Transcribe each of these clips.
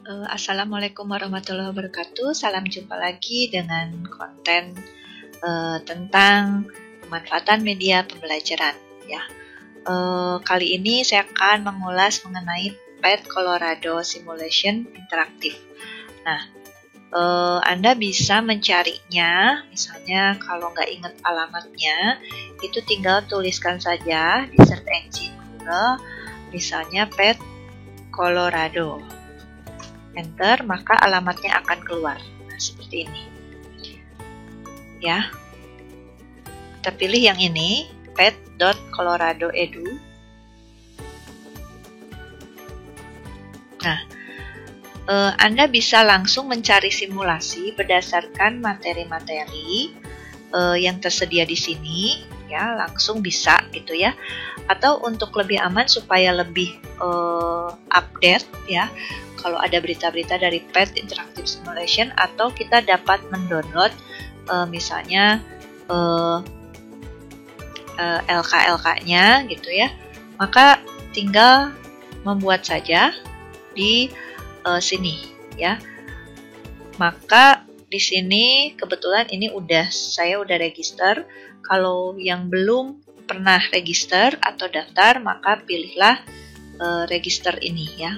Assalamualaikum warahmatullahi wabarakatuh. Salam jumpa lagi dengan konten tentang pemanfaatan media pembelajaran. Ya, kali ini saya akan mengulas mengenai PET Colorado Simulation Interaktif. Nah, Anda bisa mencarinya, misalnya kalau nggak ingat alamatnya, itu tinggal tuliskan saja di search engine Google, misalnya PET Colorado. Enter, maka alamatnya akan keluar. Nah, seperti ini. Ya. Kita pilih yang ini, pet.colorado.edu. Nah, Anda bisa langsung mencari simulasi berdasarkan materi-materi yang tersedia di sini, ya, langsung bisa gitu ya. Atau untuk lebih aman supaya lebih update, ya, kalau ada berita-berita dari PET Interactive Simulation, atau kita dapat mendownload misalnya LK-LK-nya gitu ya, maka tinggal membuat saja di sini ya. Maka di sini kebetulan ini saya udah register. Kalau yang belum pernah register atau daftar, maka pilihlah register ini ya.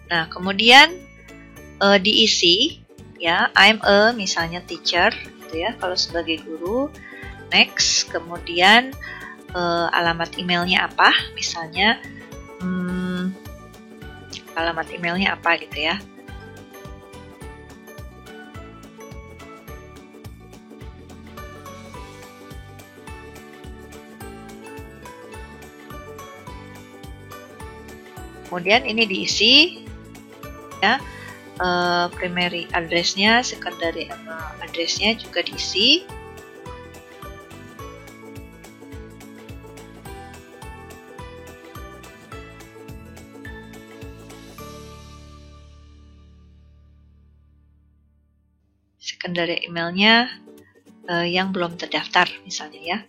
Nah, kemudian diisi ya, I'm a misalnya teacher gitu ya, kalau sebagai guru. Next, kemudian alamat emailnya apa, misalnya alamat emailnya apa gitu ya. Kemudian ini diisi ya, primary address-nya, secondary address-nya juga diisi. Secondary email-nya yang belum terdaftar misalnya ya.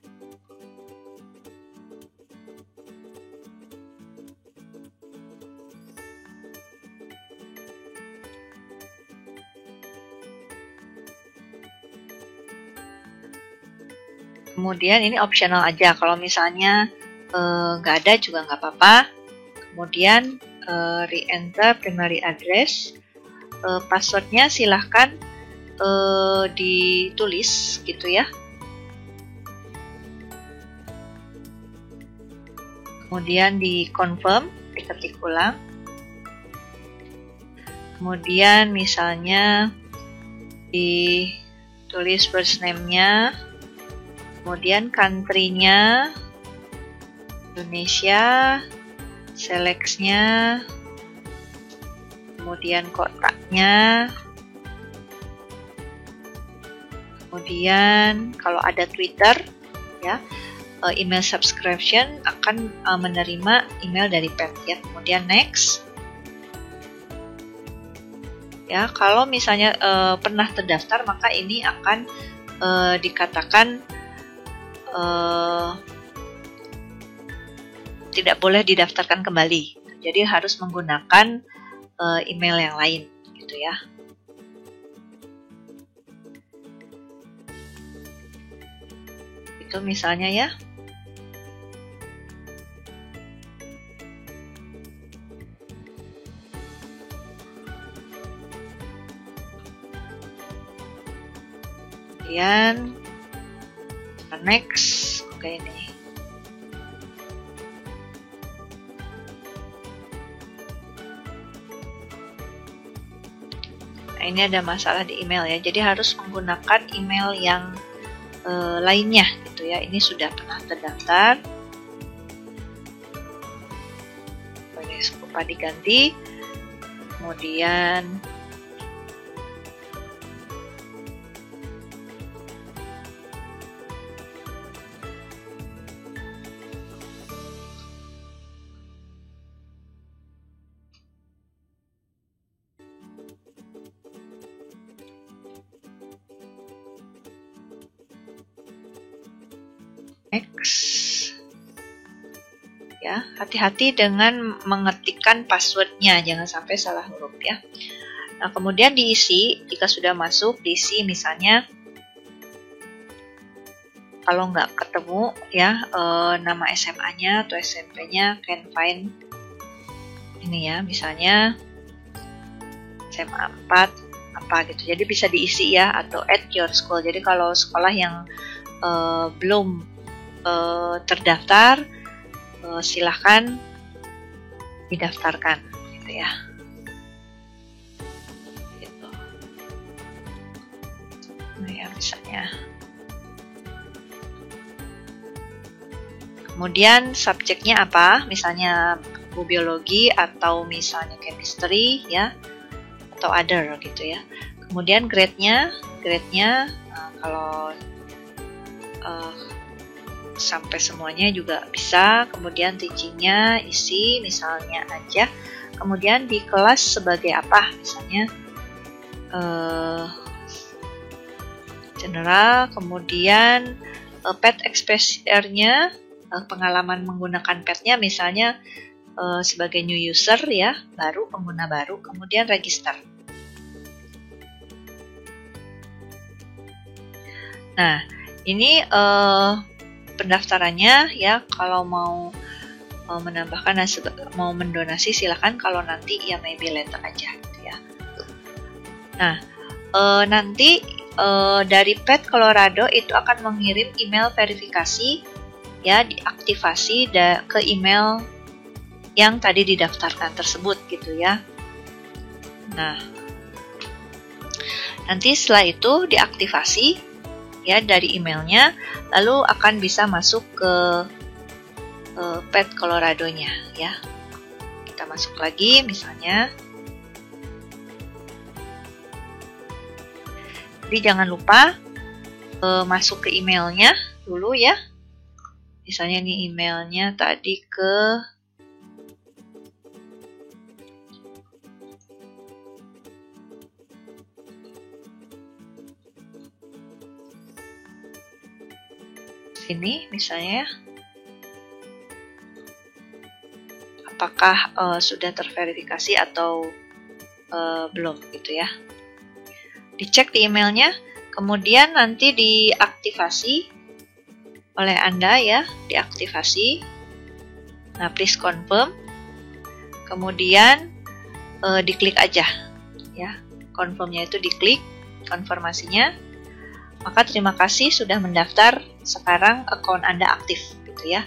Kemudian ini optional aja, kalau misalnya nggak ada juga nggak apa-apa. Kemudian re-enter primary address, passwordnya silahkan ditulis gitu ya. Kemudian di confirm, diketik ulang. Kemudian misalnya ditulis first name-nya, kemudian country-nya Indonesia, select-nya, kemudian kotaknya, kemudian kalau ada Twitter ya, email subscription akan menerima email dari PET ya. Kemudian next ya, kalau misalnya pernah terdaftar, maka ini akan dikatakan tidak boleh didaftarkan kembali. Jadi harus menggunakan email yang lain gitu ya. Itu misalnya ya. Kemudian next, oke ini. Nah, ini ada masalah di email ya. Jadi harus menggunakan email yang lainnya gitu ya. Ini sudah pernah terdaftar. Ini lupa diganti. Kemudian next ya. Hati-hati dengan mengetikkan passwordnya, jangan sampai salah huruf ya. Nah, kemudian diisi, jika sudah masuk, diisi misalnya kalau nggak ketemu ya nama SMA-nya atau SMP-nya, can find ini ya, misalnya SMA 4 apa gitu. Jadi bisa diisi ya, atau at your school. Jadi kalau sekolah yang belum terdaftar, silahkan didaftarkan gitu ya. Gitu. Nah ya misalnya. Kemudian subjeknya apa? Misalnya biologi atau misalnya chemistry ya, atau other gitu ya. Kemudian grade-nya kalau sampai semuanya juga bisa. Kemudian teaching-nya isi misalnya aja. Kemudian di kelas sebagai apa? Misalnya general. Kemudian pet exposure-nya, pengalaman menggunakan petnya misalnya sebagai new user ya, baru, pengguna baru. Kemudian register. Nah, ini pendaftarannya ya. Kalau mau menambahkan dan mau mendonasi silakan, kalau nanti ya maybe later aja gitu ya. Nah, nanti dari Pet Colorado itu akan mengirim email verifikasi ya, diaktifasi ke email yang tadi didaftarkan tersebut gitu ya. Nah, nanti setelah itu diaktifasi ya dari emailnya, lalu akan bisa masuk ke Pet Colorado-nya ya. Kita masuk lagi misalnya. Jadi jangan lupa masuk ke emailnya dulu ya. Misalnya nih emailnya tadi ke sini misalnya ya. Apakah sudah terverifikasi atau belum gitu ya. Dicek di emailnya, kemudian nanti diaktifasi oleh Anda ya, diaktifasi. Nah, please confirm. Kemudian diklik aja ya. Confirmnya itu diklik, konfirmasinya. Maka terima kasih sudah mendaftar. Sekarang akun Anda aktif gitu ya.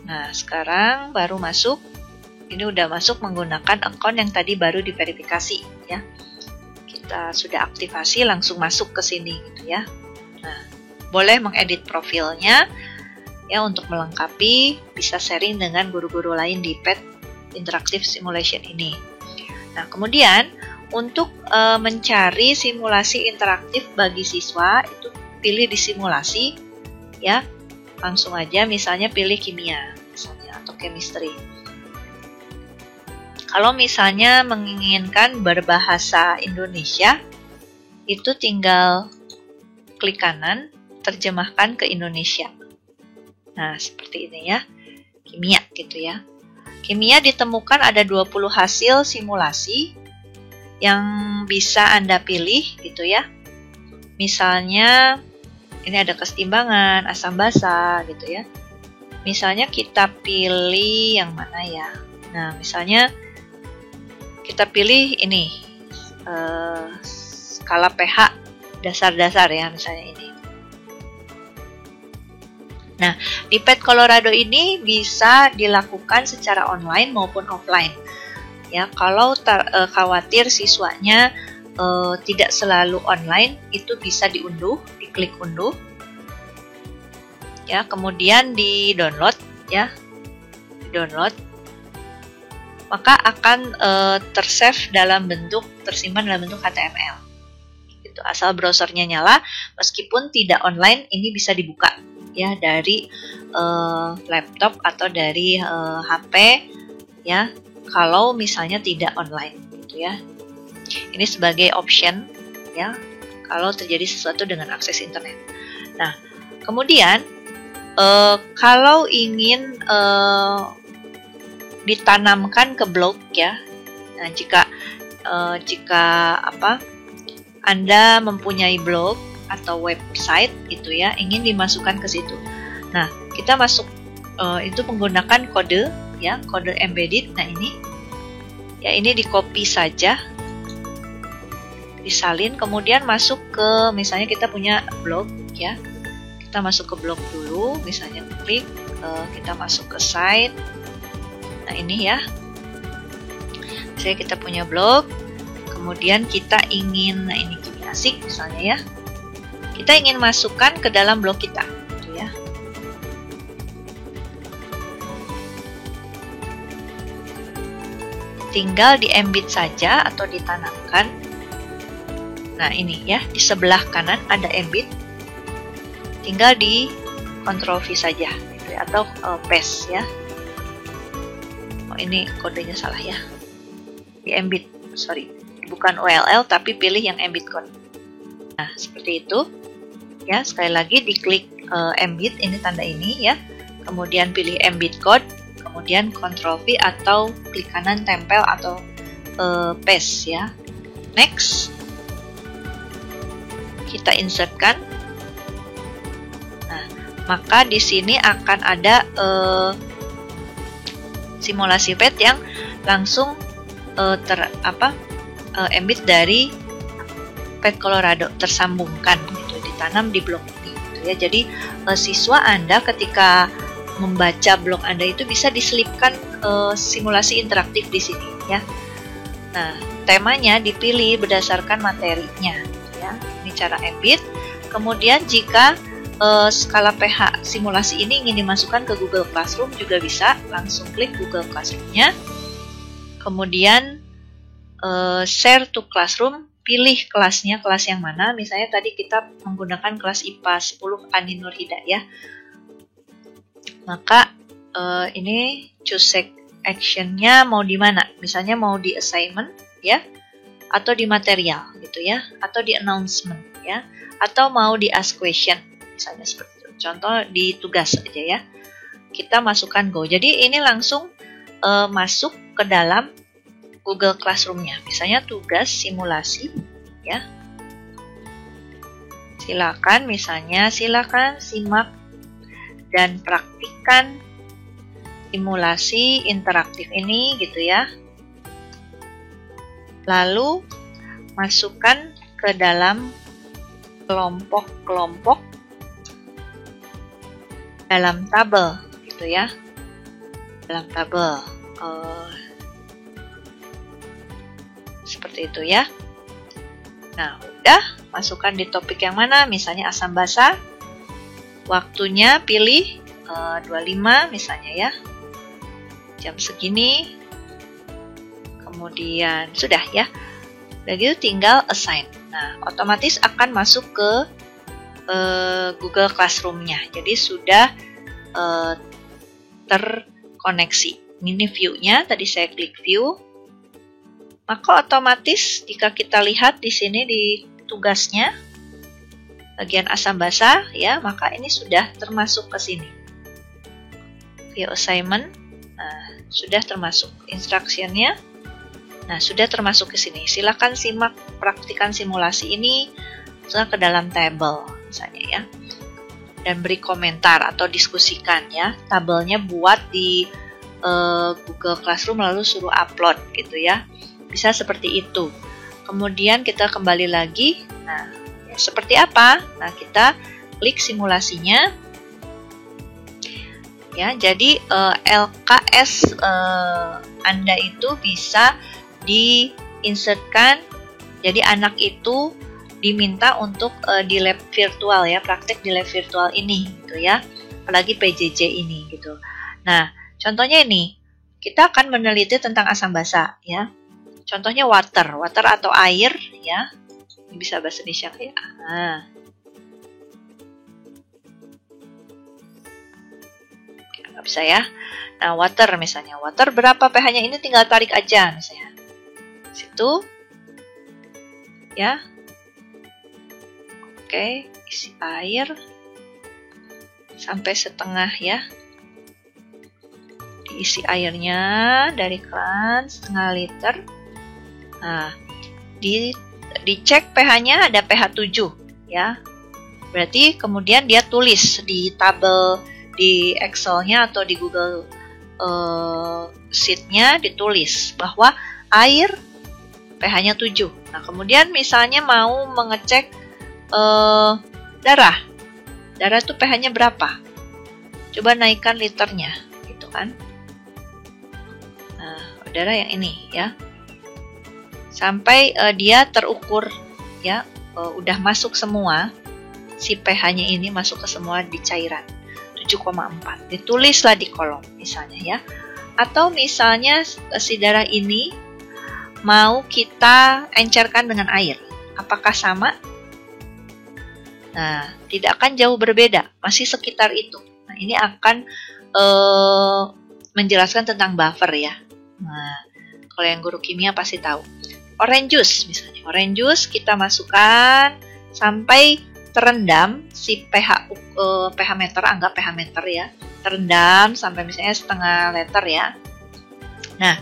Nah, sekarang baru masuk. Ini udah masuk menggunakan akun yang tadi baru diverifikasi ya. Kita sudah aktifasi, langsung masuk ke sini gitu ya. Nah, boleh mengedit profilnya ya untuk melengkapi, bisa sharing dengan guru-guru lain di Pet Interactive Simulation ini. Nah, kemudian untuk mencari simulasi interaktif bagi siswa, itu pilih di simulasi ya. Langsung aja misalnya pilih kimia misalnya atau chemistry. Kalau misalnya menginginkan berbahasa Indonesia, itu tinggal klik kanan, terjemahkan ke Indonesia. Nah, seperti ini ya. Kimia gitu ya. Kimia ditemukan ada 20 hasil simulasi yang bisa Anda pilih gitu ya. Misalnya ini ada kesetimbangan, asam basa gitu ya. Misalnya kita pilih yang mana ya. Nah, misalnya kita pilih ini skala pH dasar-dasar ya, misalnya ini. Nah, di Pet Colorado ini bisa dilakukan secara online maupun offline. Ya, kalau khawatir siswanya tidak selalu online, itu bisa diunduh, diklik unduh. Ya, kemudian di-download ya. Di-download. Maka akan tersimpan dalam bentuk HTML. Gitu. Asal browsernya nyala, meskipun tidak online, ini bisa dibuka ya dari laptop atau dari HP ya, kalau misalnya tidak online gitu ya. Ini sebagai option ya kalau terjadi sesuatu dengan akses internet. Nah, kemudian Kalau ingin ditanamkan ke blog ya, nah jika Anda mempunyai blog atau website gitu ya, ingin dimasukkan ke situ. Nah, kita masuk itu menggunakan kode ya, kode embedded. Nah, ini di copy saja, disalin, kemudian masuk ke, misalnya kita punya blog ya. Kita masuk ke blog dulu, misalnya klik, kita masuk ke site. Nah, ini ya. Misalnya kita punya blog, kemudian kita ingin, nah ini gini asik misalnya ya. Kita ingin masukkan ke dalam blog kita, gitu ya. Tinggal di-embed saja atau ditanamkan. Nah, ini ya, di sebelah kanan ada embed. Tinggal di Ctrl V saja, gitu ya, atau paste ya. Oh, ini kodenya salah ya. Di embed, sorry. Bukan URL tapi pilih yang embed code. Nah, seperti itu. Ya, sekali lagi diklik embed, ini tanda ini ya. Kemudian pilih embed code, kemudian Ctrl V atau klik kanan tempel atau paste ya. Next. Kita insertkan. Nah, maka di sini akan ada simulasi pad yang langsung embed dari Pad Colorado, tersambungkan gitu, ditanam di blog ini gitu ya. Jadi siswa Anda ketika membaca blog Anda itu bisa diselipkan simulasi interaktif di sini ya. Nah, temanya dipilih berdasarkan materinya gitu ya. Ini cara embed. Kemudian jika skala pH simulasi ini ingin dimasukkan ke Google Classroom juga bisa, langsung klik Google Classroom-nya. Kemudian share to Classroom, pilih kelasnya, kelas yang mana. Misalnya tadi kita menggunakan kelas IPA 10 Ani Nur Hidayah. Maka ini choose action-nya mau di mana? Misalnya mau di assignment ya, atau di material gitu ya, atau di announcement ya, atau mau di ask question. Misalnya seperti itu. Contoh di tugas aja ya. Kita masukkan go. Jadi ini langsung masuk ke dalam Google Classroom-nya. Misalnya tugas simulasi ya. Silakan simak dan praktikkan simulasi interaktif ini gitu ya. Lalu masukkan ke dalam kelompok-kelompok dalam tabel gitu ya. Dalam tabel seperti itu ya. Nah, udah, masukkan di topik yang mana, misalnya asam basa. Waktunya pilih 25 misalnya ya. Jam segini. Kemudian sudah ya. Udah gitu tinggal assign. Nah, otomatis akan masuk ke Google Classroom-nya. Jadi sudah terkoneksi. Ini view-nya, tadi saya klik view. Maka otomatis jika kita lihat di sini di tugasnya bagian asam basa ya, maka ini sudah termasuk ke sini. View assignment, nah, sudah termasuk instruction-nya. Nah, sudah termasuk ke sini. Silakan simak praktikan simulasi ini ke dalam tabel misalnya ya. Dan beri komentar atau diskusikan ya. Tabelnya buat di Google Classroom lalu suruh upload gitu ya. Bisa seperti itu. Kemudian kita kembali lagi. Nah, ya, seperti apa? Nah, kita klik simulasinya. Ya, jadi LKS Anda itu bisa diinsertkan. Jadi anak itu diminta untuk di lab virtual ya, praktek di lab virtual ini gitu ya. Apalagi PJJ ini gitu. Nah, contohnya ini, kita akan meneliti tentang asam basa ya. Contohnya water atau air ya. Bisa bahasa Indonesia ya. Nggak bisa ya. Nah, water misalnya. Water berapa pH-nya? Ini tinggal tarik aja misalnya. Situ. Ya. Oke, isi air. sampai setengah ya. Diisi airnya dari keran setengah liter. Nah, dicek pH-nya ada pH 7 ya. Berarti kemudian dia tulis di tabel di Excel-nya atau di Google Sheet-nya ditulis bahwa air pH-nya 7. Nah, kemudian misalnya mau mengecek darah. Darah tuh pH-nya berapa? Coba naikkan liternya, gitu kan. Nah, darah yang ini ya. Sampai dia terukur ya, udah masuk semua. Si pH-nya ini masuk ke semua di cairan. 7,4. Ditulislah di kolom misalnya ya. Atau misalnya si darah ini mau kita encerkan dengan air. Apakah sama? Nah, tidak akan jauh berbeda, masih sekitar itu. Nah, ini akan menjelaskan tentang buffer ya. Nah, kalau yang guru kimia pasti tahu. Orange juice misalnya. Orange juice kita masukkan sampai terendam si pH meter, anggap pH meter ya. Terendam sampai misalnya setengah liter ya. Nah,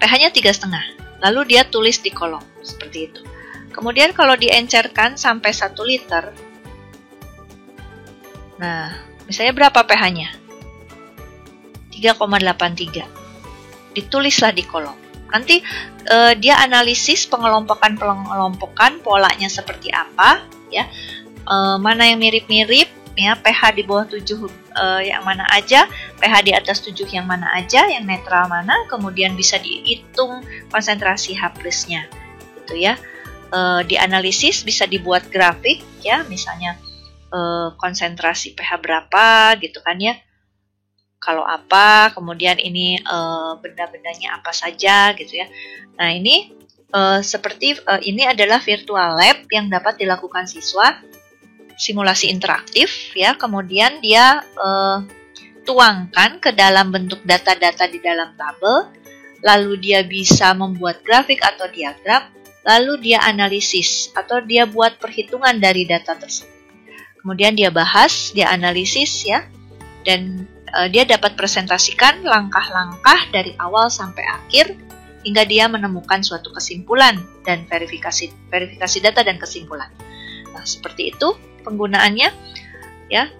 pH-nya 3,5. Lalu dia tulis di kolom seperti itu. Kemudian kalau diencerkan sampai 1 liter. Nah, misalnya berapa pH-nya? 3,83. Ditulislah di kolom. Nanti dia analisis pengelompokan polanya seperti apa ya. Mana yang mirip-mirip ya, pH di bawah 7 yang mana aja, pH di atas 7 yang mana aja, yang netral mana, kemudian bisa dihitung konsentrasi H+-nya gitu ya. Dianalisis, bisa dibuat grafik ya, misalnya konsentrasi pH berapa gitu kan ya. Kalau apa, kemudian ini benda-bendanya apa saja gitu ya. Nah, ini seperti ini adalah virtual lab yang dapat dilakukan siswa, simulasi interaktif ya. Kemudian dia tuangkan ke dalam bentuk data-data di dalam tabel, lalu dia bisa membuat grafik atau diagram, lalu dia analisis atau dia buat perhitungan dari data tersebut. Kemudian dia bahas, dia analisis ya, dan dia dapat presentasikan langkah-langkah dari awal sampai akhir hingga dia menemukan suatu kesimpulan dan verifikasi data dan kesimpulan. Nah, seperti itu penggunaannya ya.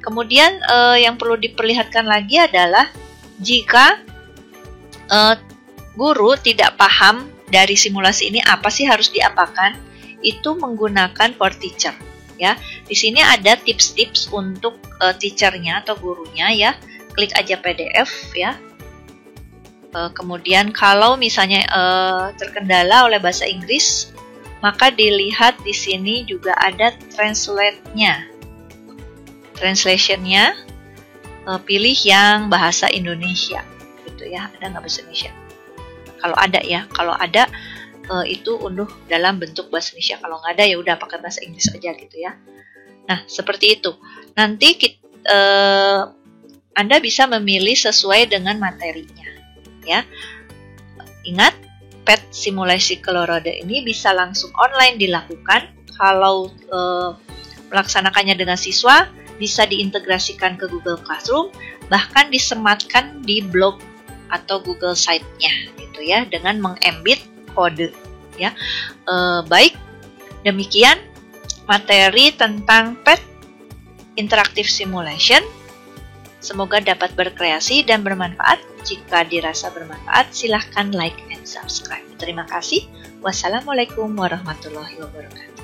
Kemudian yang perlu diperlihatkan lagi adalah jika guru tidak paham dari simulasi ini apa sih harus diapakan, itu menggunakan for teacher. Ya, di sini ada tips-tips untuk teachernya atau gurunya ya. Klik aja PDF ya. Kemudian kalau misalnya terkendala oleh bahasa Inggris, maka dilihat di sini juga ada translation-nya. Pilih yang bahasa Indonesia, gitu ya. Ada nggak bahasa Indonesia? Kalau ada ya, kalau ada. Itu unduh dalam bentuk bahasa Indonesia. Kalau nggak ada ya udah pakai bahasa Inggris aja gitu ya. Nah, seperti itu. Nanti Anda bisa memilih sesuai dengan materinya ya. Ingat, PET simulasi Colorado ini bisa langsung online dilakukan. Kalau melaksanakannya dengan siswa, bisa diintegrasikan ke Google Classroom, bahkan disematkan di blog atau Google Site-nya gitu ya, dengan mengembed kode ya. Baik, demikian materi tentang PET Interactive Simulation. Semoga dapat berkreasi dan bermanfaat. Jika dirasa bermanfaat, silahkan like and subscribe. Terima kasih. Wassalamualaikum warahmatullahi wabarakatuh.